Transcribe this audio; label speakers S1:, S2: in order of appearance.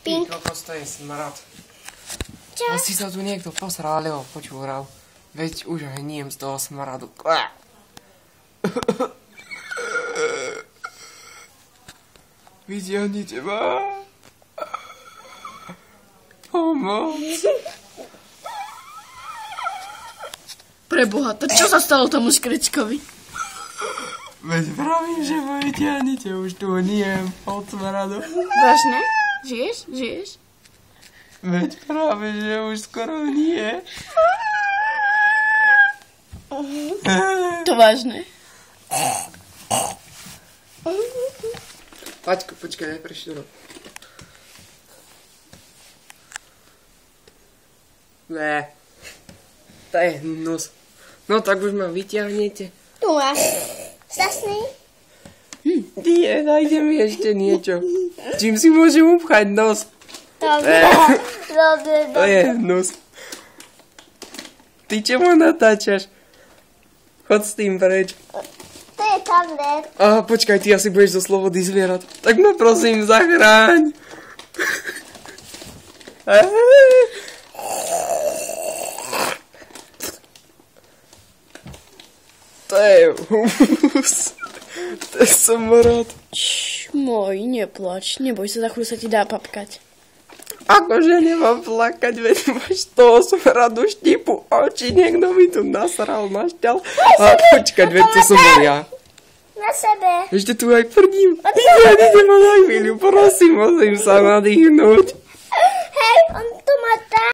S1: Pink.
S2: Kokos, to je smrad.
S1: Čo?
S2: Asi sa tu niekto posral, alebo počúral. Veď už hniem z toho smradu. Vytiahnite ma. Pomoc.
S3: Preboha, to čo sa stalo tomu škrečkovi?
S2: Veď pravím, že ma vytiahnite, už tu hniem od smradu.
S3: Vážne? Žiješ? Žiješ?
S2: Veď práve, že už skoro nie.
S3: To vážne.
S2: Paťko, počkaj, daj preštúro. Ne. To je hnus. No tak už ma vyťahnete.
S1: Tu máš. Stasný?
S2: Nie, nájde mi ešte niečo. Čím si môžem upchať nos?
S1: Dobre. Dobre,
S2: To je hnus. Ty čo ma natáčaš? Chod s tým preč.
S1: To je tablet.
S2: Aha, počkaj, ty asi budeš zo slobody zvierat. Tak ma prosím, zachráň. To je hus. To je smrad.
S3: Môj, neplač. Neboj sa, za chvíľu sa ti dá papkať.
S2: Akože nemám plakať, veď máš toho smradu štipu oči. Niekto mi tu nasral, našťal. A počkať, veď to som bol ja.
S1: Na sebe.
S2: Ešte tu aj prdím. Idem ma na chvíľu, prosím, musím sa nadýchnuť.
S1: Hej, on tu má tak.